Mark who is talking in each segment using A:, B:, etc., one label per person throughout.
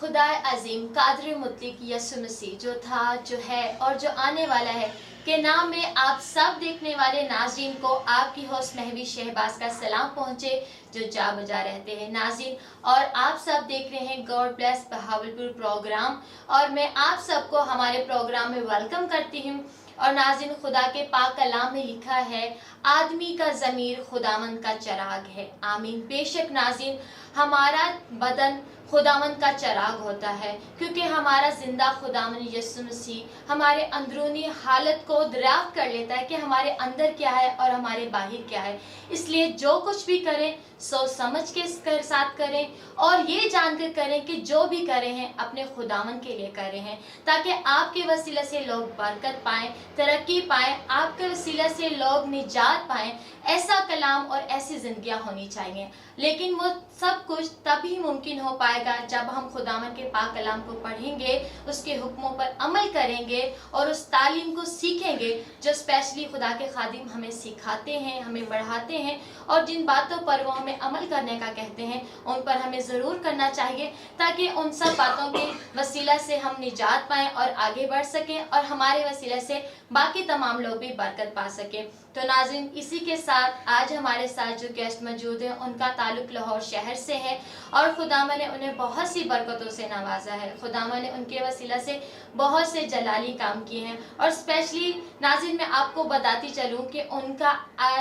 A: खुदा अजीम कादर मुतलक यसु मसीह जो था, जो है और जो आने वाला है के नाम में आप सब देखने वाले नाज़रीन को आपकी होस्ट महवी शहबाज का सलाम पहुँचे जो जा बजा रहते हैं नाज़रीन। और आप सब देख रहे हैं गॉड ब्लेस बहावलपुर प्रोग्राम और मैं आप सबको हमारे प्रोग्राम में वेलकम करती हूँ। और नाज़रीन, खुदा के पाक कलाम में लिखा है आदमी का ज़मीर खुदावंद का चराग है। आमीन। बेशक नाज़रीन, हमारा बदन खुदावंद का चराग होता है क्योंकि हमारा जिंदा खुदावंद यीशु मसीह हमारे अंदरूनी हालत को दरियाफ्त कर लेता है कि हमारे अंदर क्या है और हमारे बाहर क्या है। इसलिए जो कुछ भी करें सोच समझ के साथ करें और ये जानकर करें कि जो भी कर रहे हैं अपने खुदावंद के लिए कर रहे हैं ताकि आपके वसीला से लोग बरकत पाएं, तरक्की पाएं, आपके वसीला से लोग निजात पाएं। ऐसा कलाम और ऐसी जिंदगियां होनी चाहिए। लेकिन वो सब कुछ तभी मुमकिन हो पाएगा जब हम खुदावंद के पाक कलाम को पढ़ेंगे, उसके हुक्मों पर अमल करेंगे और उस तालीम को सीखेंगे जो स्पेशली खुदा के खादिम हमें सिखाते हैं, हमें बढ़ाते हैं और जिन बातों पर वो हमें अमल करने का कहते हैं उन पर हमें ज़रूर करना चाहिए ताकि उन सब बातों के वसीला से हम निजात पाएं और आगे बढ़ सकें और हमारे वसीले से बाकी तमाम लोग भी बरकत पा सकें। तो नाज़रीन, इसी के साथ आज हमारे साथ जो गेस्ट मौजूद हैं उनका ताल्लुक लाहौर शहर से है और खुदावंद ने उन्हें बहुत सी बरकतों से नवाजा है। खुदावंद ने उनके वसीला से बहुत से जलाली काम किए हैं और स्पेशली नाज़रीन मैं आपको बताती चलूँ कि उनका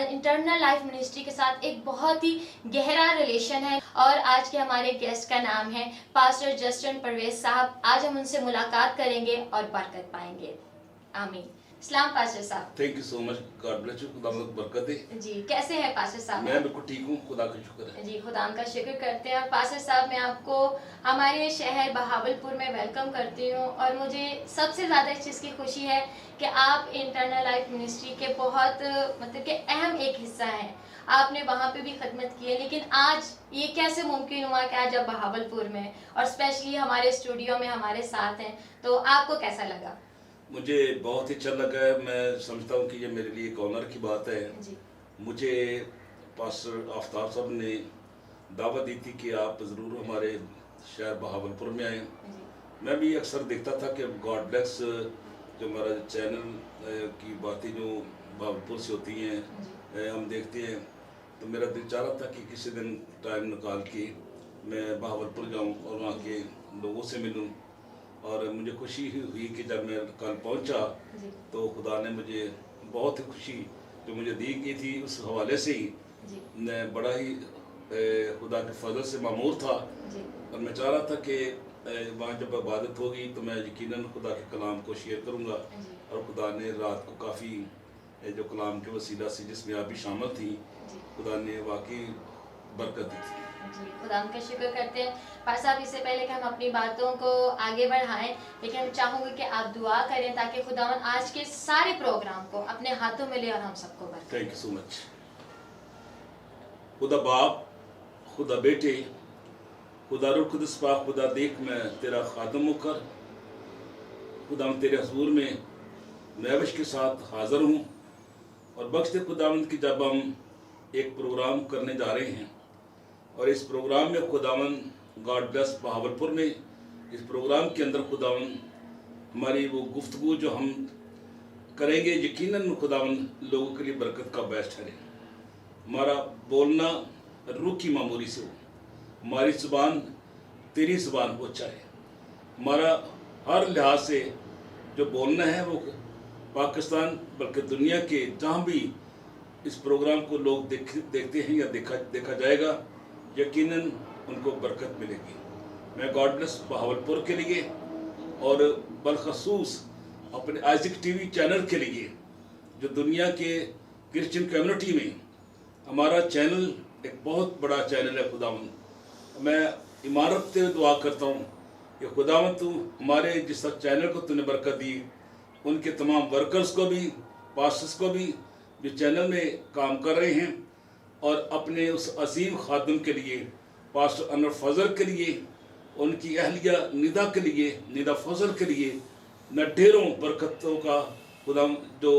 A: इंटरनल लाइफ मिनिस्ट्री के साथ एक बहुत ही गहरा रिलेशन है। और आज के हमारे गेस्ट का नाम है पास्टर जस्टिन परवेज साहब। आज हम उनसे मुलाकात करेंगे और बरकत पाएंगे। आमीन। सलाम पास्टर साहब।
B: Thank you so much. God bless you. खुदा बरकत दे।
A: जी, कैसे हैं पास्टर साहब?
B: मैं बिल्कुल ठीक हूँ, खुदा का शुक्र है।
A: जी, खुदा का शुक्र करते हैं। और पास्टर साहब, मैं आपको हमारे शहर बहावलपुर में वेलकम करती हूँ और मुझे सबसे ज़्यादा इस चीज़ की खुशी है कि आप इंटरनल लाइफ मिनिस्ट्री के बहुत मतलब कि अहम एक हिस्सा हैं। आपने वहाँ पे भी खदमत की है, लेकिन आज ये कैसे मुमकिन हुआ कि आज आप बहावलपुर में और स्पेशली हमारे स्टूडियो में हमारे साथ हैं, तो आपको कैसा लगा?
B: मुझे बहुत ही अच्छा लगा है। मैं समझता हूँ कि ये मेरे लिए एक ऑनर की बात है।
A: जी। मुझे
B: पास्टर आफ्ताब साहब ने दावत दी थी कि आप ज़रूर हमारे शहर बहावलपुर में आएँ। मैं भी अक्सर देखता था कि गॉड ब्लेस जो हमारा चैनल की बातें जो बहावलपुर से होती हैं हम देखते हैं, तो मेरा दिल चाह रहा था कि किसी दिन टाइम निकाल के मैं बहावलपुर जाऊँ और वहाँ के लोगों से मिलूँ। और मुझे खुशी हुई कि जब मैं कल पहुंचा तो खुदा ने मुझे बहुत ही खुशी जो मुझे दी गई थी उस हवाले से ही मैं बड़ा ही खुदा के फजल से मामूर था। और मैं चाह रहा था कि वहाँ जब इबादत होगी तो मैं यकीनन खुदा के कलाम को शेयर करूँगा। और खुदा ने रात को काफ़ी जो कलाम के वसीला से जिसमें आप भी शामिल थी, खुदा ने वाकई बरकत दी थी।
A: जी, खुदा का शुक्र करते हैं। पास्टर साहब, इससे पहले कि हम अपनी बातों को आगे बढ़ाएं, लेकिन हम चाहूँगी कि आप दुआ करें ताकि खुदावंद आज के सारे प्रोग्राम को अपने हाथों में ले और हम सबको बरकत।
B: Thank you so much. खुदा बाप, खुदा बेटे, खुदा रूह कुद्दुस पाक, खुदा देख मैं तेरा खादम होकर खुदावंद तेरे हुजूर में नैविश के साथ हाज़िर हूँ और बख्श दे खुदावंद की जब हम एक प्रोग्राम करने जा रहे हैं और इस प्रोग्राम में खुदावंद गॉड ब्लेस बहावलपुर में इस प्रोग्राम के अंदर खुदावंद हमारी वो गुफ्तगू जो हम करेंगे यकीनन खुदावंद लोगों के लिए बरकत का बायस ठहरे। हमारा बोलना रूह की मामूली से हो, हमारी ज़ुबान तेरी ज़ुबान हो चाहे, हमारा हर लिहाज से जो बोलना है वो पाकिस्तान बल्कि दुनिया के जहाँ भी इस प्रोग्राम को लोग देखते हैं या देखा जाएगा, यकीनन उनको बरकत मिलेगी। मैं गॉड ब्लेस बहावलपुर के लिए और बलखसूस अपने आइज़िक टीवी चैनल के लिए जो दुनिया के क्रिश्चियन कम्युनिटी में हमारा चैनल एक बहुत बड़ा चैनल है खुदावंद, मैं इमारत से दुआ करता हूँ कि खुदावंद तू हमारे जिस चैनल को तूने बरकत दी उनके तमाम वर्कर्स को भी, पास्टर्स को भी जो चैनल में काम कर रहे हैं और अपने उस अजीम खादम के लिए पास्टर अनवर फजल के लिए, उनकी अहलिया निदा के लिए, निदा फजल के लिए मैं ढेरों बरकतों का खुदा जो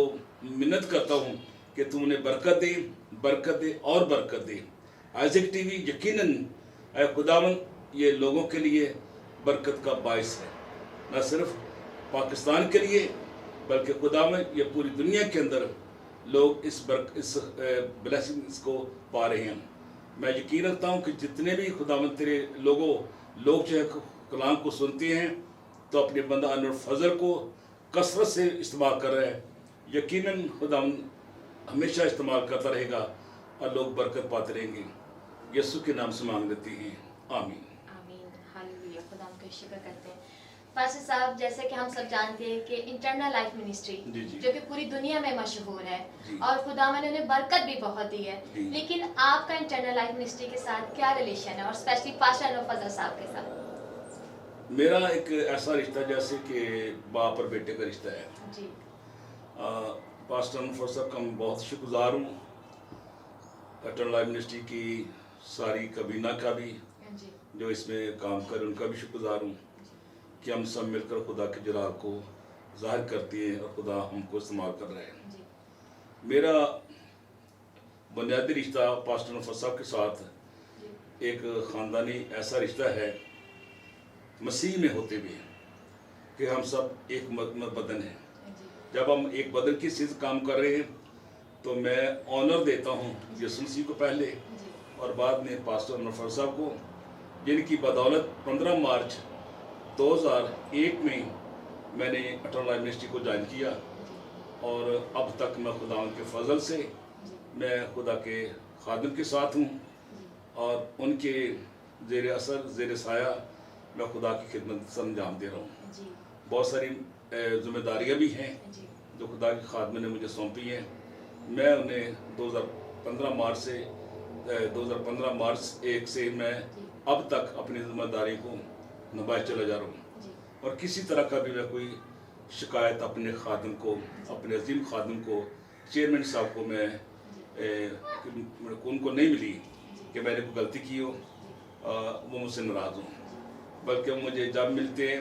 B: मिन्नत करता हूँ कि तू उन्हें बरकत दे और बरकत दे। आइज़िक टीवी यकीनन खुदावंद ये लोगों के लिए बरकत का बायस है, न सिर्फ पाकिस्तान के लिए बल्कि खुदा में ये पूरी दुनिया के अंदर लोग इस ब्लेसिंग्स को पा रहे हैं। मैं यकीन रखता हूँ कि जितने भी खुदावंद तेरे लोग जो है कलाम को सुनते हैं तो अपने बंदा अनवर फजल को कसरत से इस्तेमाल कर रहे हैं। यकीनन खुदावंद हमेशा इस्तेमाल करता रहेगा और लोग बरकत पाते रहेंगे। यीशु के नाम से मांग लेते हैं, आमीन।
A: आमीन, हालेलुया। खुदा का शुक्र करते हैं। पास्टर साहब, जैसे कि हम सब जानते हैं कि इंटरनल लाइफ मिनिस्ट्री जो कि पूरी दुनिया में मशहूर है और खुदा ने उन्हें बरकत भी बहुत दी है, लेकिन आपका इंटरनल लाइफ मिनिस्ट्री के साथ क्या रिलेशन है और स्पेशली पास्टर अनवर फजल साहब के साथ?
B: मेरा एक ऐसा रिश्ता जैसे कि बाप और बेटे का रिश्ता है जी। पास्टर अनवर फजल साहब का मैं बहुत शुक्रगुजार हूँ, इंटरनल लाइफ मिनिस्ट्री की सारी कबीना का भी जो इसमें काम कर उनका भी शुक्रगुजार हूँ कि हम सब मिलकर खुदा के जलाल को जाहिर करते हैं और खुदा हमको इस्तेमाल कर रहे हैं। मेरा बुनियादी रिश्ता पास्टर अनवर साहब के साथ एक ख़ानदानी ऐसा रिश्ता है मसीह में होते हुए कि हम सब एक बदन हैं। जब हम एक बदन की चीज़ काम कर रहे हैं तो मैं ऑनर देता हूँ यीशु मसीह को पहले और बाद में पास्टर अनवर फजल साहब को, जिनकी बदौलत 15 मार्च 2001 में मैंने इंटरनल लाइफ मिनिस्ट्री को ज्वाइन किया और अब तक मैं खुदा के फजल से मैं खुदा के खादिम के साथ हूँ और उनके ज़ेर असर ज़ेर साया मैं खुदा की खिदमत से अंजाम दे रहा हूँ। बहुत सारी जिम्मेदारियाँ भी हैं जो खुदा के खादिम ने मुझे सौंपी हैं। मैं उन्हें 2015 मार्च 1 से मैं अब तक अपनी जिम्मेदारी को निभाए चला जा रहा हूँ और किसी तरह का भी मैं कोई शिकायत अपने खादिम को, अपने अजीम खादिम को, चेयरमैन साहब को मैं उनको नहीं मिली कि मैंने कोई गलती की हो, वो मुझसे नाराज़ हो, बल्कि वो मुझे जब मिलते हैं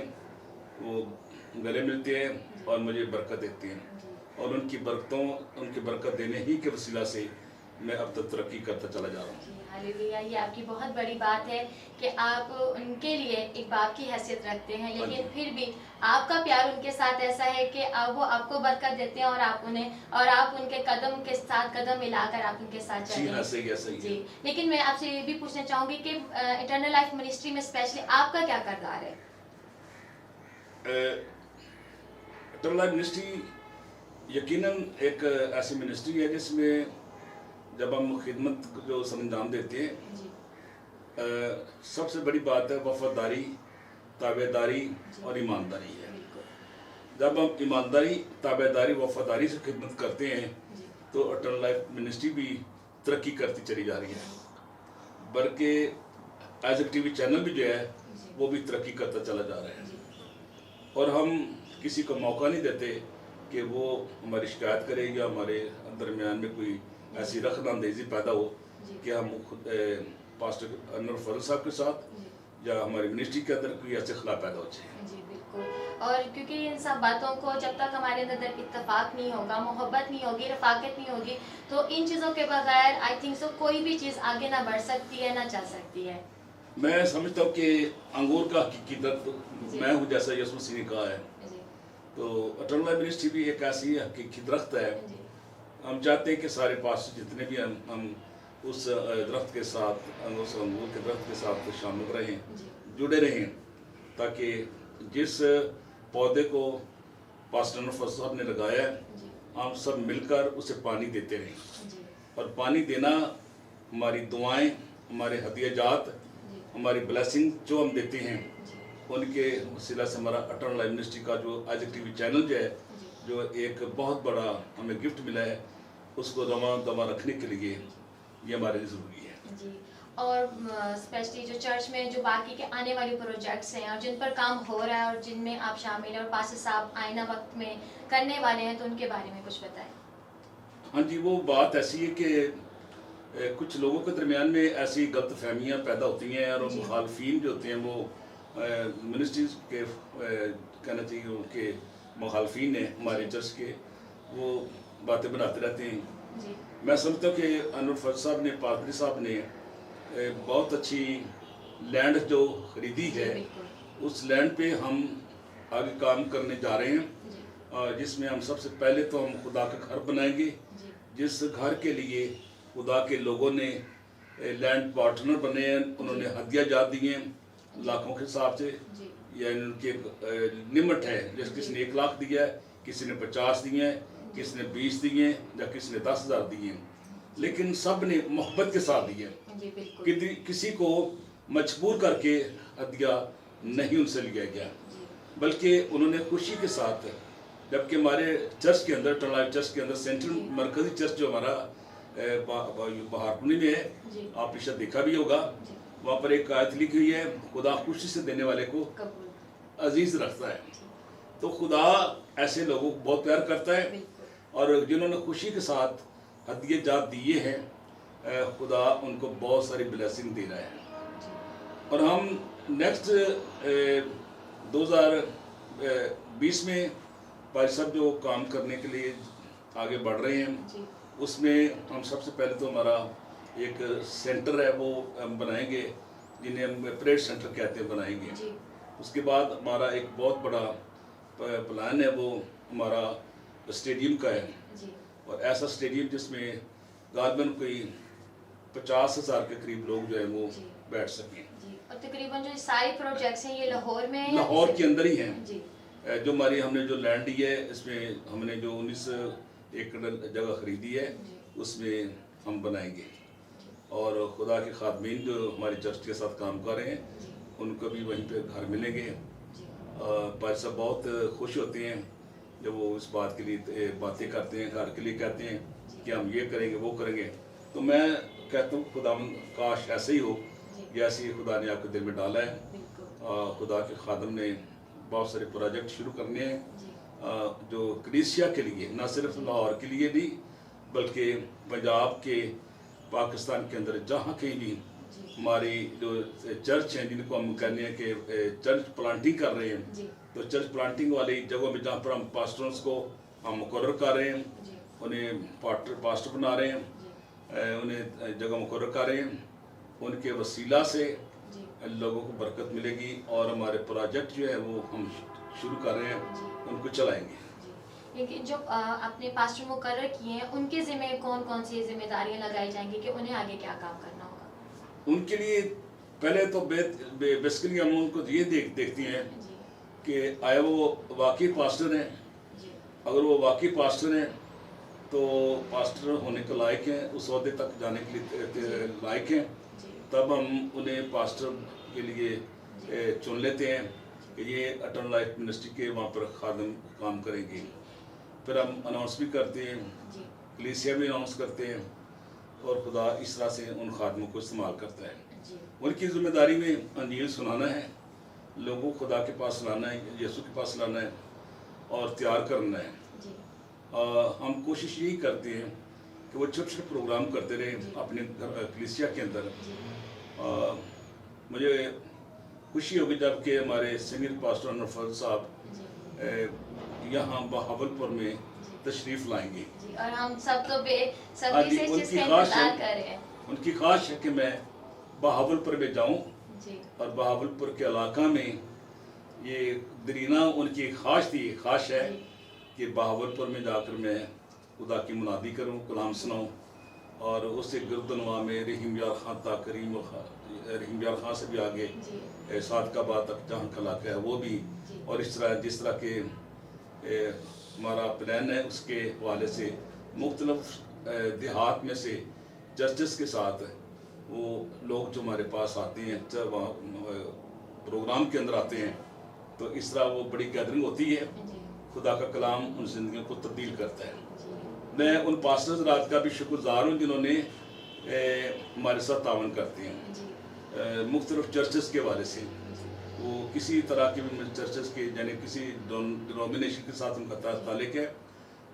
B: वो गले मिलते हैं और मुझे बरकत देते हैं और उनकी बरकत देने ही के वसीला से मैं अब तक तरक्की करता चला जा रहा हूँ।
A: हालेलुया, ये आपकी बहुत बड़ी बात है कि आप उनके लिए एक बाप की हैसियत रखते हैं, लेकिन फिर भी आपका प्यार उनके साथ ऐसा है कि वो आपको बरकत देते हैं और आप उनके कदम के साथ कदम मिलाकर आप उनके साथ चलते हैं।
B: सही है।
A: जी, लेकिन मैं आपसे ये भी पूछना चाहूँगी कि इंटरनल लाइफ मिनिस्ट्री में स्पेशली आपका क्या किरदार है?
B: इंटरनल लाइफ मिनिस्ट्री यकीनन एक ऐसी मिनिस्ट्री है जिसमें जब हम खिदमत जो अंजाम देते हैं सबसे बड़ी बात है वफादारी, ताबेदारी और ईमानदारी है। जब हम ईमानदारी, ताबेदारी, वफादारी से खिदमत करते हैं तो इंटरनल लाइफ मिनिस्ट्री भी तरक्की करती चली जा रही है, बल्कि एज ए टीवी चैनल भी जो है वो भी तरक्की करता चला जा रहा है और हम किसी को मौका नहीं देते कि वो हमारी शिकायत करे या हमारे दरमियान में कोई ऐसी रखनांदेजी पैदा हो कि हम खुद पास्टर अनवर फजल साहब के साथ या हमारी मिनिस्ट्री के अंदर कोई ऐसे खिलाफ पैदा हो जाए।
A: जी बिल्कुल, और क्योंकि इन सब बातों को जब तक हमारे अंदर इत्तेफाक नहीं होगा, मोहब्बत नहीं होगी, रफाकत नहीं होगी, तो इन चीज़ों के बगैर आई थिंक सो कोई भी चीज़ आगे ना बढ़ सकती है ना चल सकती है।
B: मैं समझता हूँ कि अंगूर का हकीकी दरख्त मैं हूँ, जैसा यीशु मसीह ने कहा है, तो इंटरनल लाइफ मिनिस्ट्री भी एक ऐसी हकीकी दरख्त है। हम चाहते हैं कि सारे पास जितने भी हम उस दरख्त के साथ, उस अंगूर के दरख्त के साथ शामिल रहें, जुड़े रहें, ताकि जिस पौधे को पास्टर अनवर फजल साहब ने लगाया है हम सब मिलकर उसे पानी देते रहें। और पानी देना हमारी दुआएं, हमारे हदियाजात, हमारी ब्लेसिंग जो हम देते हैं उनके वसीला से हमारा इंटरनल लाइफ मिनिस्ट्री का जो आज टीवी चैनल जो है, जो एक बहुत बड़ा हमें गिफ्ट मिला है, उसको दमा रखने के लिए ये हमारे लिए ज़रूरी है
A: जी। और स्पेशली जो चर्च में जो बाकी के आने वाले प्रोजेक्ट्स हैं और जिन पर काम हो रहा है और जिनमें आप शामिल हैं और पास्टर साहब आइना वक्त में करने वाले हैं, तो उनके बारे में कुछ बताएं।
B: हाँ जी, वो बात ऐसी है कि कुछ लोगों के दरमियान में ऐसी गलत फहमियाँ पैदा होती हैं और मुखालफीन जो होते हैं वो मिनिस्ट्रीज के कहना चाहिए उनके मुखालफीन हैं हमारे चर्च के, वो बातें बनाते रहते हैं। मैं समझता हूँ कि अनवर फजल साहब ने, पादरी साहब ने बहुत अच्छी लैंड जो खरीदी है उस लैंड पे हम आगे काम करने जा रहे हैं,
A: जी
B: जिसमें हम सबसे पहले तो हम खुदा का घर बनाएंगे,
A: जी
B: जिस घर के लिए खुदा के लोगों ने लैंड पार्टनर बने हैं, उन्होंने हदिया जा दिए हैं लाखों के हिसाब से,
A: जी
B: या उनकी एक लिमिट है, जैसे किसी ने 1 लाख दिया है, किसी ने 50 दिए हैं, किसी ने 20 दिए हैं, या किसी ने 10,000 दिए हैं, लेकिन सब ने मोहब्बत के साथ दिए हैं।
A: जी बिल्कुल
B: किसी को मजबूर करके हदिया नहीं उनसे लिया गया,
A: जी
B: बल्कि उन्होंने खुशी के साथ, जबकि हमारे चर्च के अंदर, टलाइव चर्च के अंदर सेंट्रल मरकजी चर्च जो हमारा बहारपुनी में है,
A: जी
B: आप पिछले देखा भी होगा,
A: जी
B: वहाँ पर एक आयत लिखी हुई है, खुदा खुशी से देने वाले को
A: कबूल
B: अजीज रखता है। तो खुदा ऐसे लोगों को बहुत प्यार करता है,
A: बिल्कुल
B: और जिन्होंने खुशी के साथ हदिये जात दिए हैं, खुदा उनको बहुत सारी ब्लेसिंग दे रहा है।
A: जी
B: और हम नेक्स्ट 2020 में भाई साहब जो काम करने के लिए आगे बढ़ रहे हैं,
A: जी
B: उसमें हम सबसे पहले तो हमारा एक सेंटर है वो हम बनाएंगे, जिन्हें हम परेड सेंटर कहते हैं, बनाएंगे।
A: जी
B: उसके बाद हमारा एक बहुत बड़ा प्लान है, वो हमारा स्टेडियम का है,
A: जी
B: और ऐसा स्टेडियम जिसमें गालबन कोई 50,000 के करीब लोग जो है वो
A: जी।
B: बैठ सकें।
A: जी और तकरीबन जो सारे प्रोजेक्ट्स हैं ये लाहौर में हैं?
B: लाहौर के अंदर ही हैं।
A: जी
B: जो हमारी हमने जो लैंड ली है, इसमें हमने जो 19 एकड़ जगह खरीदी है,
A: जी
B: उसमें हम बनाएंगे। और खुदा के खादमीन जो हमारे चर्च के साथ काम कर रहे हैं,
A: जी
B: उनको भी वहीं पे घर मिलेंगे।
A: जी
B: भाई साहब बहुत खुश होते हैं जब वो इस बात के लिए बातें करते हैं, घर के लिए कहते हैं कि हम ये करेंगे वो करेंगे। तो मैं कहता हूँ खुदा काश ऐसे ही हो
A: जी
B: जैसे ही खुदा ने आपके दिल में डाला है।
A: बिल्कुल
B: खुदा के खादम ने बहुत सारे प्रोजेक्ट शुरू करने हैं,
A: जी
B: जो कलीसिया के लिए, ना सिर्फ लाहौर के लिए भी, बल्कि पंजाब के, पाकिस्तान के अंदर जहाँ कहीं भी
A: जी
B: हमारी जो चर्च हैं, जिनको हम कहते हैं कि चर्च प्लांटिंग कर रहे हैं,
A: जी
B: तो चर्च प्लांटिंग वाली जगहों में जहाँ पर हम पास्टर्स को हम मुकर्रर कर रहे हैं,
A: जी
B: उन्हें पास्टर बना रहे हैं,
A: जी
B: उन्हें जगह मुकर्रर कर रहे हैं, उनके वसीला से
A: जी
B: लोगों को बरकत मिलेगी, और हमारे प्रोजेक्ट जो है वो हम शुरू कर रहे हैं,
A: जी
B: उनको चलाएंगे।
A: जी लेकिन जो आपने पास्टर मुकर्रर किए हैं उनके ज़िम्मे कौन कौन सी जिम्मेदारियां लगाई जाएंगी कि उन्हें आगे क्या काम करना होगा?
B: उनके लिए पहले तो बेसिकली हम उनको ये देखती हैं
A: जी
B: कि आया वो वाकई पास्टर हैं।
A: जी
B: अगर वो वाकई पास्टर हैं तो पास्टर होने के लायक हैं, उस ओहदे तक जाने के लिए लायक हैं,
A: जी
B: तब हम उन्हें पास्टर के लिए चुन लेते हैं कि ये अटल लाइफ मिनिस्ट्री के वहाँ पर खादम काम करेंगे। फिर हम अनाउंस भी करते हैं,
A: जी
B: कलीसिया भी अनाउंस करते हैं, और खुदा इस तरह से उन खादमों को इस्तेमाल करता है।
A: जी
B: उनकी जिम्मेदारी में अंजील सुनाना है, लोगों को खुदा के पास लाना है, यीशु के पास लाना है, और तैयार करना है।
A: जी
B: हम कोशिश यही करते हैं कि वो छोटे छोटे प्रोग्राम करते रहे अपने कलीसिया के अंदर।
A: जी
B: मुझे खुशी होगी जब कि हमारे सीनियर पास्टर अनफल साहब
A: जी
B: यहाँ बहावलपुर में तशरीफ़ लाएंगे।
A: जी और हम सब तो
B: हाँ
A: बेसब्री
B: जी,
A: से इस चीज़
B: उनकी
A: का
B: ख्वाहिश
A: इंतजार
B: है,
A: कर रहे हैं।
B: उनकी ख्वाहिश है कि मैं बहावलपुर में जाऊँ,
A: जी
B: और बहावलपुर के इलाका में ये दरीना उनकी ख्वाहिश है
A: जी
B: कि बहावलपुर में जाकर मैं खुदा की मुनादी करूं, कलाम सुनाऊं, और उससे गिरदनवा में रहीम यार खान तक, रहीम यार खान से भी आगे
A: जी
B: सादकाबाद तक जहाँ का इलाका है वो भी,
A: जी
B: और इस तरह जिस तरह के हमारा प्लान है उसके हवाले से मुख्तलिफ देहात में से चर्चेस के साथ वो लोग जो हमारे पास आते हैं, जब वहाँ प्रोग्राम के अंदर आते हैं, तो इस तरह वो बड़ी गैदरिंग होती है।
A: जी
B: खुदा का कलाम उन जिंदगियों को तब्दील करता है।
A: जी
B: मैं उन पास्टर्स रात का भी शुक्रगुजार हूँ जिन्होंने हमारे साथ तावन करते हैं
A: जी
B: मुख्तलिफ चर्चेस के हवाले से। वो किसी तरह के भी चर्चेस के, यानी किसी डिनोमिनेशन के साथ उनका ताल्लुक है,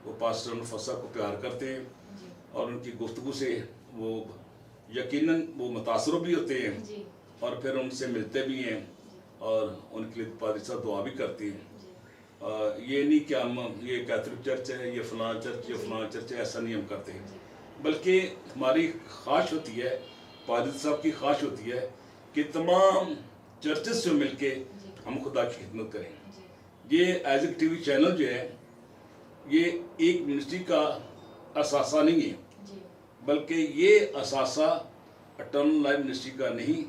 B: वो पास्टर फसा को प्यार करते हैं,
A: जी
B: और उनकी गुफ्तगू से वो यकीनन वो मुतासर भी होते हैं,
A: जी
B: और फिर उनसे मिलते भी हैं, और उनके लिए पादरी साहब दुआ भी करती हैं। ये नहीं कि हम ये कैथोलिक चर्च है, ये फलां चर्च, ये फलां चर्च है, ऐसा नहीं हम करते, बल्कि हमारी ख्वाहिश होती है, पादरी साहब की ख्वाहिश होती है कि तमाम चर्चेस से मिलके हम खुदा की खिदमत करें।
A: जी
B: ये आइजक टीवी चैनल जो है ये एक मिनिस्ट्री का असासा नहीं है,
A: जी
B: बल्कि ये असासा अटर्नल लाइफ मिनिस्ट्री का नहीं,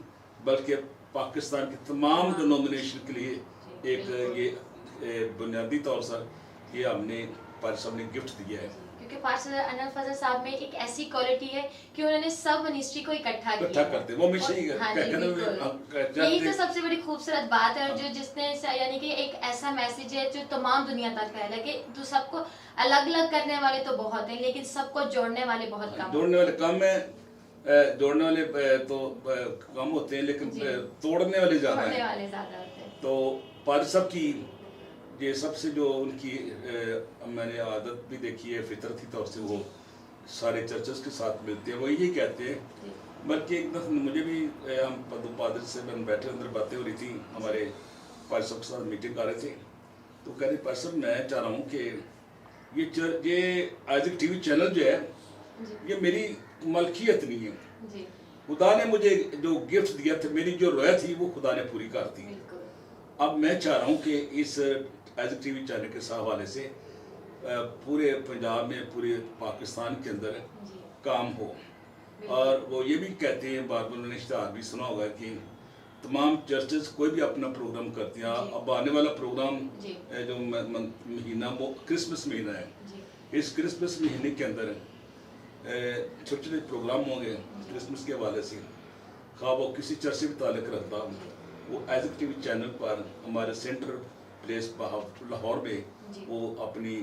B: बल्कि पाकिस्तान के तमाम डिनोमिनेशन के लिए एक
A: बिल्कुल।
B: ये बुनियादी तौर पर ये हमने पारी साहब ने गिफ्ट दिया है।
A: क्योंकि पास्टर अनवर फजल साहब में एक ऐसी क्वालिटी है कि उन्होंने सब मिनिस्ट्री को इकट्ठा किया
B: इकट्ठा करते हैं, वो हमेशा ही
A: हाँ जी, बिल्कुल। यही तो सबसे बड़ी खूबसूरत बात है, और जो जिसने यानी कि एक ऐसा मैसेज है जो तमाम दुनिया तक फैला है कि जो सबको अलग अलग करने वाले तो बहुत हैं, लेकिन सबको जोड़ने वाले बहुत कम हैं।
B: जोड़ने वाले कम है, जोड़ने वाले तो कम होते हैं, लेकिन
A: जी।
B: तोड़ने वाले ज़्यादा
A: जोड़ने
B: हैं।
A: वाले ज्यादा होते हैं।
B: तो पारी साहब की ये सबसे जो उनकी मैंने आदत भी देखी है, फितरती तौर से वो सारे चर्चेस के साथ मिलते हैं, वो यही कहते हैं।
A: जी
B: बल्कि एक दफ़ा मुझे भी हम दो पादरी से मैंने बैठे अंदर बातें हो रही थी, हमारे पारी साहब के साथ मीटिंग कर रहे थे, तो कह रहे पारी साहब मैं चाह रहा हूँ कि ये आइजक टीवी चैनल जो है
A: जी
B: ये मेरी मलकियत नहीं है,
A: जी
B: खुदा ने मुझे जो गिफ्ट दिया था, मेरी जो रोया थी वो खुदा ने पूरी कर दी।
A: बिल्कुल।
B: अब मैं चाह रहा हूँ कि इस आइजक टीवी चैनल के हवाले से पूरे पंजाब में, पूरे पाकिस्तान के अंदर
A: जी
B: काम हो। और वो ये भी कहते हैं, बार बार उन्होंने इश्तहार भी सुना होगा कि तमाम चर्चेस कोई भी अपना प्रोग्राम करते हैं।
A: जी।
B: अब आने वाला प्रोग्राम
A: जी
B: जो महीना वो क्रिसमस महीना है,
A: जी
B: इस क्रिसमस महीने के अंदर छोटे छोटे प्रोग्राम होंगे क्रिसमस के हवाले से, खा वो किसी चर्च से भी ताल्लुक़ रखता, वो आइजक टीवी चैनल पर हमारे सेंट्रल प्लेस लाहौर में
A: जी।
B: वो अपनी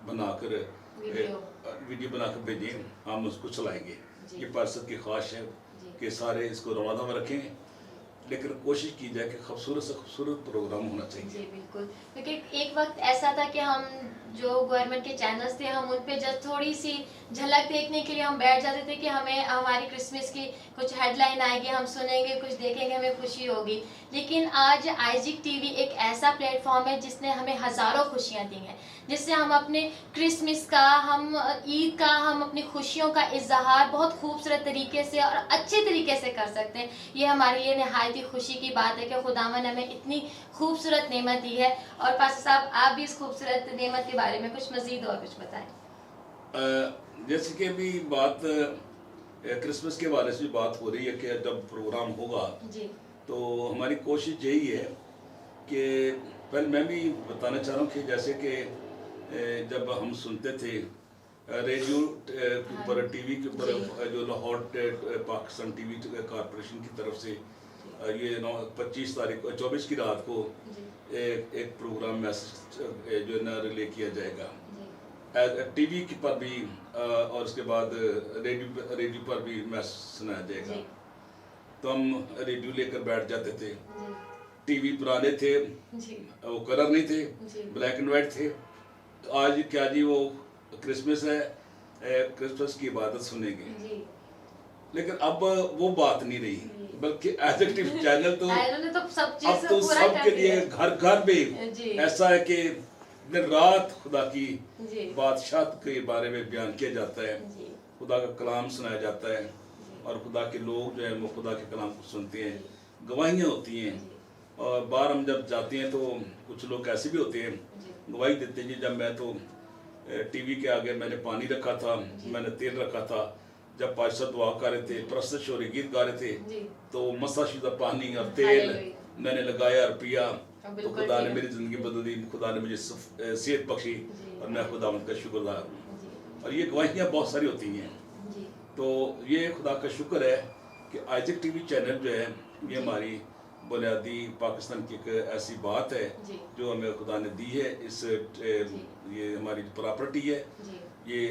B: बनाकर वीडियो बनाकर भेजें, हम उसको चलाएंगे।
A: जी।
B: ये पार्षद की ख्वाहिश है
A: जी
B: कि सारे इसको रवाना रखें, लेकिन कोशिश की जाए कि खूबसूरत से खूबसूरत प्रोग्राम होना
A: जी
B: चाहिए।
A: बिल्कुल। क्योंकि एक वक्त ऐसा था कि हम जो गवर्नमेंट के चैनल्स थे, हम उन पे जस्ट थोड़ी सी झलक देखने के लिए हम बैठ जाते थे कि हमें हमारी क्रिसमस की कुछ हेडलाइन आएगी, हम सुनेंगे, कुछ देखेंगे, हमें खुशी होगी। लेकिन आज आइजक टीवी एक ऐसा प्लेटफॉर्म है जिसने हमें हज़ारों खुशियाँ दी हैं, जिससे हम अपने क्रिसमस का, हम ईद का, हम अपनी खुशियों का इजहार बहुत खूबसूरत तरीके से और अच्छे तरीके से कर सकते हैं। ये हमारे लिए नहायत ही खुशी की बात है कि खुदावन हमें इतनी खूबसूरत नेमत दी है। और पास्टर साहब, आप भी इस खूबसूरत नेमत के बारे में कुछ मजीद और कुछ बताएं।
B: जैसे कि अभी बात क्रिसमस के बारे से बात हो रही है कि जब प्रोग्राम होगा
A: जी
B: तो हमारी कोशिश यही है कि पहले मैं भी बताना चाह रहा हूँ कि जैसे कि जब हम सुनते थे रेडियो के ऊपर, टीवी के ऊपर, जो लाहौर पाकिस्तान टीवी कॉरपोरेशन की तरफ से ये 25 तारीख को 24 की रात को
A: जी
B: एक प्रोग्राम मैसेज जो है ना रिले किया जाएगा
A: जी
B: टीवी के पर भी, और उसके बाद रेडियो पर भी मैसेज सुनाया जाएगा।
A: जी
B: तो हम रेडियो लेकर बैठ जाते थे।
A: जी
B: टीवी पुराने थे,
A: जी
B: वो कलर नहीं थे,
A: जी
B: ब्लैक एंड वाइट थे। तो आज क्या जी, वो क्रिसमस है, क्रिसमस की इबादत सुनेंगे,
A: जी
B: लेकिन अब वो बात नहीं रही, बल्कि आइजक टीवी चैनल तो
A: इन्होंने तो सब
B: अब
A: चीज
B: तो
A: पूरा कर
B: सबके लिए
A: दिया।
B: घर घर में
A: जी
B: ऐसा है कि दिन रात खुदा की
A: जी
B: बादशाह के बारे में बयान किया जाता है,
A: जी
B: खुदा का कलाम सुनाया जाता है, और खुदा के लोग जो है वो खुदा के कलाम को सुनते हैं, गवाहियाँ होती हैं। और बाहर हम जब जाते हैं तो कुछ लोग ऐसे भी होते हैं, गवाही देते हैं जी, जब मैं तो टीवी के आगे मैंने पानी रखा था, मैंने तेल रखा था, जब पार्षद दुआ कर रहे थे, प्रस्तुत शोरी गीत गा रहे थे,
A: जी
B: तो मसाशुदा पानी और तेल मैंने लगाया और पिया, तो
A: बिल्कुल
B: खुदा ने
A: ठीक।
B: मेरी ज़िंदगी बदल दी, खुदा ने मुझे सेहत बख्शी, और मैं खुदावंद का शुक्रगुजार हूँ।
A: जी
B: और ये गवाहियाँ बहुत सारी होती हैं।
A: जी
B: तो ये खुदा का शुक्र है कि आइजक टीवी चैनल जो है ये हमारी बुनियादी पाकिस्तान की एक ऐसी बात है
A: जी
B: जो हमें खुदा ने दी है। इस ये हमारी प्रॉपर्टी है,
A: जी
B: ये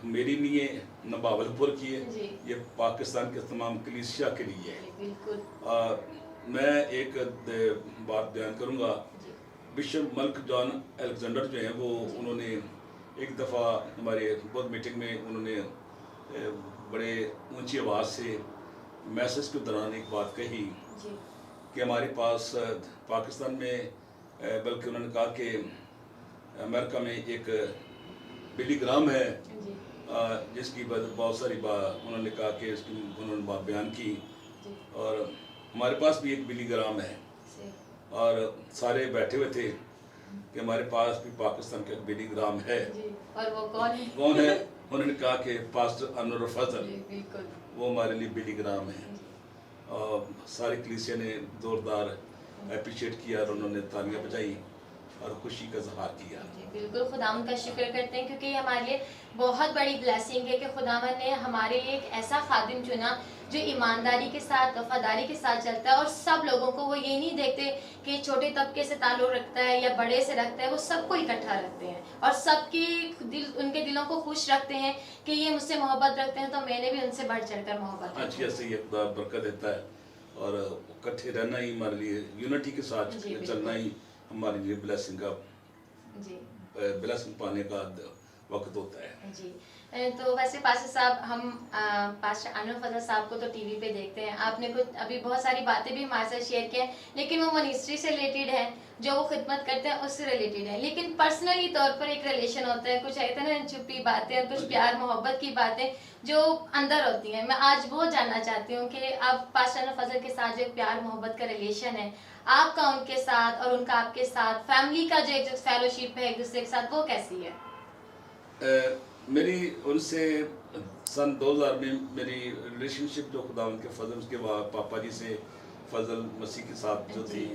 B: मेरी नहीं है, न बावलपुर की है,
A: जी
B: ये पाकिस्तान के तमाम कलीसिया के लिए है।
A: बिल्कुल।
B: मैं एक बात बयान करूँगा।
A: जी
B: बिशप मल्क जॉन अलेक्जेंडर जो हैं वो, उन्होंने एक दफ़ा हमारे बोर्ड मीटिंग में उन्होंने बड़े ऊंची आवाज़ से मैसेज के दौरान एक बात कही
A: जी
B: कि हमारे पास पाकिस्तान में, बल्कि उन्होंने कहा कि अमेरिका में एक बिली ग्राम है,
A: जी
B: जिसकी बहुत सारी बात उन्होंने कहा कि उसकी उन्होंने बात बयान की,
A: जी
B: और हमारे पास भी एक बिली ग्राम है।
A: से
B: और सारे बैठे हुए थे कि हमारे पास भी पाकिस्तान का बिलीग्राम है।
A: जी, और वो कौन है?
B: कौन है? उन्होंने कहा कि पास्टर अनवर फजल,
A: जी, बिल्कुल।
B: वो हमारे लिए बिलीग्राम है। और सारी कलीसिया ने जोरदार अप्रिशिएट किया और उन्होंने तालियां बजाई और खुशी का इजहार किया।
A: जी, बिल्कुल खुदावंद का शुक्र करते हैं, क्योंकि ये हमारे लिए बहुत बड़ी ब्लेसिंग है कि खुदावंद ने हमारे लिए एक ऐसा खादिम चुना जो ईमानदारी के साथ, वफादारी के साथ चलता है। और सब लोगों को, वो ये नहीं देखते कि छोटे तबके से ताल्लुक रखता है या बड़े से रखता है, वो सबको इकट्ठा रखते हैं और सबकी दिल, उनके दिलों को खुश रखते हैं कि ये मुझसे मोहब्बत रखते हैं तो मैंने भी उनसे बढ़ चढ़कर मोहब्बत
B: अच्छी ऐसे ये खुदा बरकत देता है और इकट्ठे रहना ही हमारे लिए, यूनिटी के साथ
A: जी,
B: चलना ही हमारे लिए ब्लेसिंग का,
A: जी
B: ब्लेसिंग पाने का वक्त होता है।
A: जी। तो वैसे पास्टर साहब, हम पास्टर अनवर फजल साहब को तो टीवी पे देखते हैं, आपने कुछ अभी बहुत सारी बातें भी हमारे साथ शेयर की हैं, लेकिन वो मिनिस्ट्री से रिलेटेड है, जो वो खिदमत करते हैं उससे रिलेटेड है, लेकिन पर्सनली तौर पर एक रिलेशन होता है, कुछ कहते हैं ना छुपी बातें और कुछ प्यार मोहब्बत की बातें जो अंदर होती हैं। मैं आज वो जानना चाहती हूँ कि आप पास्टर अनवर फजल के साथ जो एक प्यार मोहब्बत का रिलेशन है आपका उनके साथ और उनका आपके साथ, फैमिली का जो एक फेलोशिप है एक दूसरे के साथ, वो कैसी है?
B: मेरी उनसे सन 2000 में मेरी रिलेशनशिप जो खुदावंद के फजल, उसके पापा जी से फजल मसीह के साथ जो थी,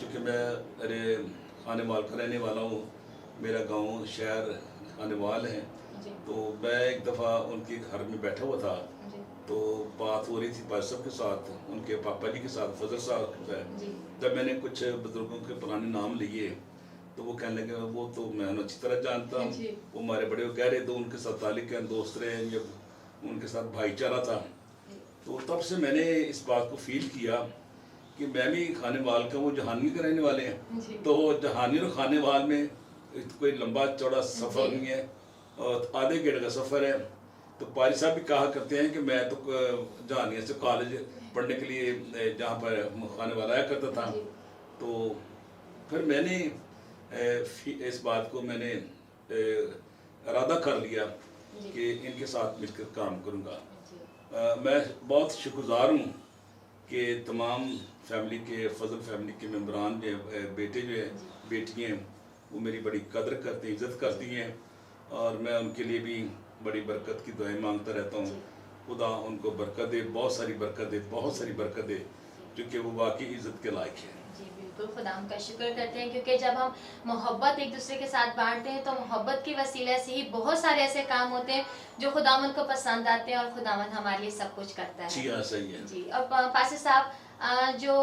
B: चूँकि मैं अरे खानेवाल का रहने वाला हूँ, मेरा गांव शहर खानेवाल है, तो मैं एक दफ़ा उनके घर में बैठा हुआ था, तो बात हो रही थी भाई साहब के साथ, उनके पापा जी के साथ, फजल साहब के साथ। जब मैंने कुछ बुजुर्गों के पुराने नाम लिए तो वो कहने लगे वो तो मैं उन्हें अच्छी तरह जानता हूँ, वो हमारे बड़े गहरे दो उनके साथ ताल्लुक हैं, दोस्त रहे हैं, जब उनके साथ भाईचारा था। तो तब से मैंने इस बात को फील किया कि मैं भी खानेवाल का, वो जहानी के रहने वाले हैं, तो जहानी और खानेवाल में कोई लंबा चौड़ा सफ़र नहीं है और आधे घंटे का सफ़र है। तो पारी साहब भी कहा करते हैं कि मैं तो जहानिया से कॉलेज पढ़ने के लिए जहाँ पर खानेवाल आया करता था, तो फिर मैंने इस बात को मैंने इरादा कर लिया कि इनके साथ मिलकर काम करूँगा। मैं बहुत शुक्रगुजार हूँ कि तमाम फैमिली के, फजल फैमिली के मेम्बरान जो बेटे जो हैं, बेटियाँ हैं, वो मेरी बड़ी कदर करते हैं, इज़्ज़त करती हैं और मैं उनके लिए भी बड़ी बरकत की दुआएं मांगता रहता हूँ। खुदा उनको बरकत दे, बहुत सारी बरकत दे, बहुत सारी बरकत दे, क्योंकि वो वाकई इज़्ज़त के लायक है।
A: जी बिल्कुल, खुदा का शुक्र करते हैं, क्योंकि जब हम मोहब्बत एक दूसरे के साथ बांटते हैं तो मोहब्बत की वसीले से ही बहुत सारे ऐसे काम होते हैं जो खुदावंद को पसंद आते हैं और खुदावंद हमारे लिए सब कुछ करता है।
B: जी हाँ, सही है
A: जी। और पास्टर साहब, जो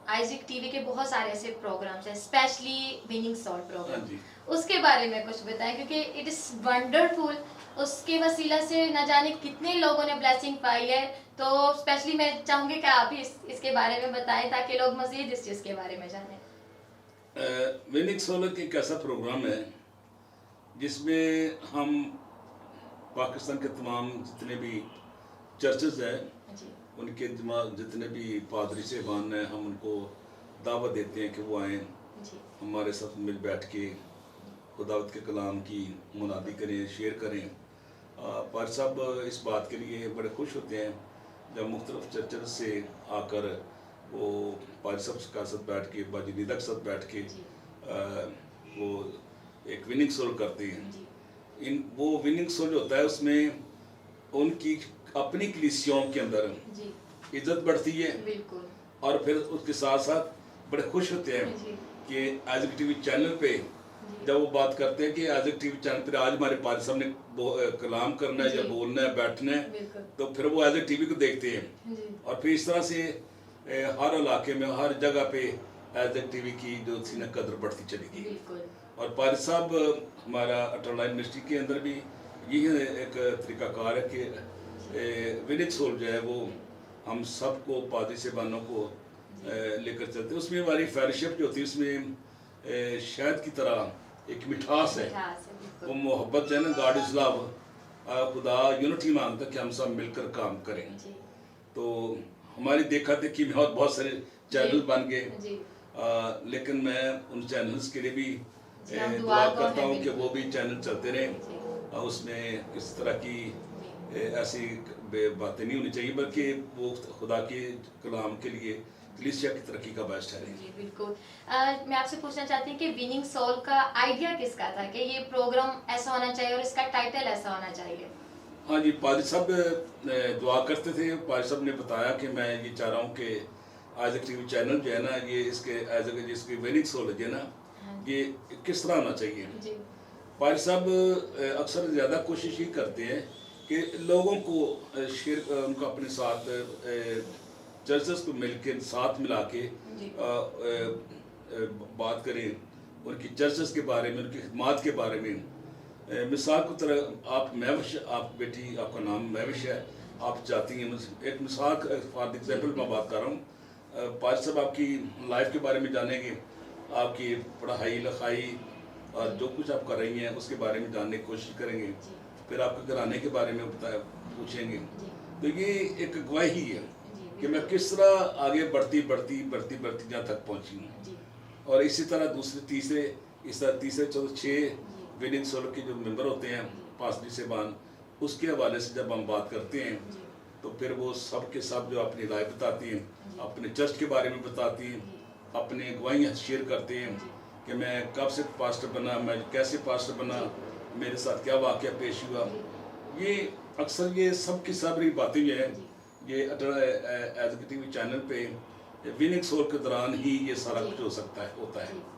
A: आइज़िक टीवी के बहुत सारे ऐसे प्रोग्राम्स हैं, स्पेशली विनिंग सोल प्रोग्राम, उसके बारे में कुछ बताएं, क्योंकि इट इज़ वंडरफुल, उसके वसीला से न जाने कितने लोगों ने ब्लेसिंग पाई है। तो स्पेशली मैं चाहूँगी कि आप ही इसके बारे में बताएं ताकि लोग मज़ीद इस चीज़ के बारे में जानें।
B: विनिंग सोल एक ऐसा प्रोग्राम है जिसमें हम पाकिस्तान के तमाम जितने भी चर्चेज हैं, उनके जितने भी पादरी साहबान हैं, हम उनको दावत देते हैं कि वो आएँ, हमारे साथ मिल बैठ के खुदावत के कलाम की मुनादी करें, शेयर करें। पार साहब इस बात के लिए बड़े खुश होते हैं जब मुख्तलिफ चर्चेज से आकर वो पार साहब का साथ बैठ के, बाजी निदा के साथ बैठ के वो एक विनिंग सोल करते हैं। वो विनिंग सोल जो होता है उसमें उनकी अपनी कलीसियाओं के अंदर इज्जत बढ़ती है और फिर उसके साथ साथ बड़े खुश होते हैं कि आइज़िक टीवी चैनल पे जब वो बात करते हैं कि आइज़िक टीवी चैनल पर आज हमारे पाद साहब ने कलाम करना है या बोलना है, बैठना है, तो फिर वो आइज़िक टीवी को देखते हैं और फिर इस तरह से हर इलाके में, हर जगह पे आइज़िक टीवी की जो थी ना कदर बढ़ती चली गई। और पाद साहब हमारा अटल लाइन मिनिस्ट्री के अंदर भी यही एक तरीक़ाकार है कि विनिंग सोल जो है वो हम सबको, पादरी साहबानों को लेकर चलते हैं। उसमें हमारी फेलोशिप जो होती है उसमें शायद की तरह एक मिठास है, वो मोहब्बत है ना, गॉड इज़ लव, खुदा यूनिटी मांगता कि हम सब मिलकर काम करें। तो हमारी देखा देखी में बहुत सारे चैनल बन गए, लेकिन मैं उन चैनल्स के लिए भी दुआ करता हूँ कि वो भी चैनल चलते रहें। उसमें इस तरह की ऐसी बातें नहीं होनी चाहिए, बल्कि वो खुदा के कलाम के लिए कलीसिया की तरक्की का बायस ठहरे।
A: जी बिल्कुल। मैं आपसे पूछना चाहती हूँ कि विनिंग सोल का आइडिया किसका था कि ये प्रोग्राम ऐसा होना चाहिए और इसका टाइटल ऐसा होना चाहिए?
B: हाँ जी, पादरी साहब दुआ करते थे। पादरी साहब ने बताया कि मैं ये चाह रहा हूँ कि आज टीवी चैनल जो है ना, ये इसके एज इसकी विनिंग सोल है ना,
A: हाँ
B: ये किस तरह होना चाहिए।
A: जी
B: पादरी साहब अक्सर ज़्यादा कोशिश ही करते हैं कि लोगों को शेयर उनको अपने साथ चर्चेस को मिलकर साथ मिला के
A: जी
B: बात करें उनकी चर्चेस के बारे में, उनकी खिदमात के बारे में। मिसाल की तरह आप महविश, आप बेटी, आपका नाम महविश है, आप चाहती हैं, एक मिसाल फॉर एग्जाम्पल मैं बात कर रहा हूँ। पादरी साहब आपकी लाइफ के बारे में जानेंगे, आपकी पढ़ाई लिखाई और जो कुछ आप कर रही हैं उसके बारे में जानने की कोशिश करेंगे।
A: जी
B: फिर आपके घराने के बारे में पूछेंगे।
A: जी
B: तो ये एक गवाही है
A: जी
B: कि मैं किस तरह आगे बढ़ती जहाँ तक पहुँची हूँ।
A: जी
B: और इसी तरह दूसरे तीसरे, इस तरह तीसरे चौथे 6 विनिंग सोल के जो मेंबर होते हैं पासरी सेबान, उसके हवाले से जब हम बात करते हैं
A: जी
B: तो फिर वो सब के सब जो अपनी राय बताती हैं, अपने चर्च के बारे में बताती हैं, अपने गवाहियाँ शेयर करते हैं कि मैं कब से पास्टर बना, मैं कैसे पास्टर बना, मेरे साथ क्या वाक़या पेश हुआ। ये अक्सर ये सब की सब रही बातें जो हैं, ये एज टीवी चैनल पे विनिंग सोल के दौरान ही ये सारा कुछ हो सकता है, होता है।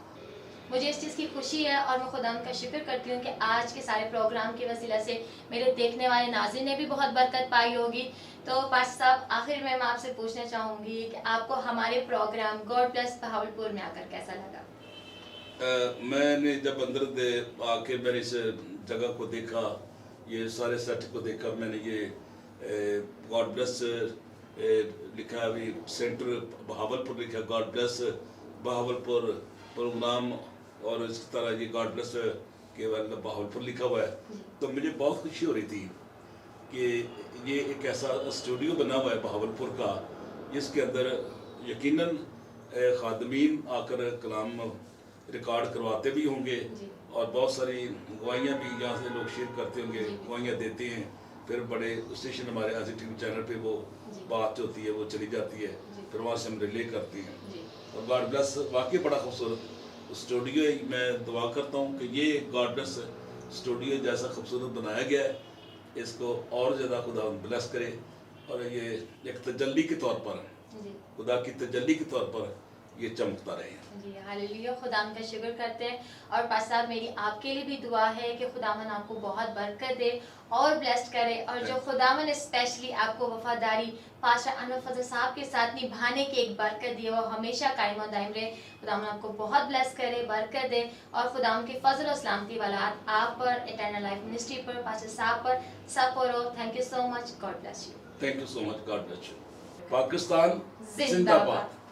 A: मुझे इस चीज़ की खुशी है और मैं खुदा का शुक्र करती हूँ कि आज के सारे प्रोग्राम की वसीला से मेरे देखने वाले नाज़रीन ने भी बहुत बरकत पाई होगी। तो पास्टर साहब, आखिर में मैं आपसे पूछना चाहूँगी कि आपको हमारे प्रोग्राम गॉड ब्लेस बहावलपुर में आकर कैसा लगा?
B: मैंने जब अंदर आके मैंने इस जगह को देखा, ये सारे सेट को देखा, मैंने ये गॉड ब्लेस लिखा है, अभी सेंटर बहावलपुर लिखा, गॉड ब्लेस बहावलपुर प्रोग्राम, और इस तरह ये गॉड ब्लेस केवल बहावलपुर लिखा हुआ है। तो मुझे बहुत खुशी हो रही थी कि ये एक ऐसा स्टूडियो बना हुआ है बहावलपुर का, जिसके अंदर यकीनन खादमीन आकर कलाम रिकॉर्ड करवाते भी होंगे और बहुत सारी गवाहियाँ भी यहाँ से लोग शेयर करते होंगे, गवाहियाँ देते हैं। फिर बड़े स्टेशन हमारे आज टीवी चैनल पे वो बात जो होती है वो चली जाती है, फिर वहाँ से हम रिले करते हैं। और गॉड ब्लेस वाकई बड़ा खूबसूरत स्टूडियो है। मैं दुआ करता हूँ कि ये गॉड ब्लेस स्टूडियो जैसा खूबसूरत बनाया गया है, इसको और ज़्यादा खुदा ब्लेस करे और ये एक तजल्ली के तौर पर, खुदा की तजल्ली के तौर पर ये चमकता रहे।
A: जी हालेलुया, खुदावन का शुक्र करते हैं। और पास्टर साहब, मेरी आपके लिए भी दुआ है कि खुदावन आपको बहुत बरकत दे और ब्लेस्ड करे, और जो खुदावन स्पेशली आपको वफादारी पास्टर अनवर फजल साहब के साथ निभाने की एक बरकत दी है, वो हमेशा कायम और दायम रहे। खुदावन आपको बहुत ब्लेस करे, बरकत दे, और खुदावन की फजल और सलामती वाला आप पर, इटर्नल लाइफ मिनिस्ट्री पर, पास्टर साहब पर, सब पर हो। Thank you so much, God bless you.
B: Thank you so much, God bless you. Pakistan
A: जिंदाबाद।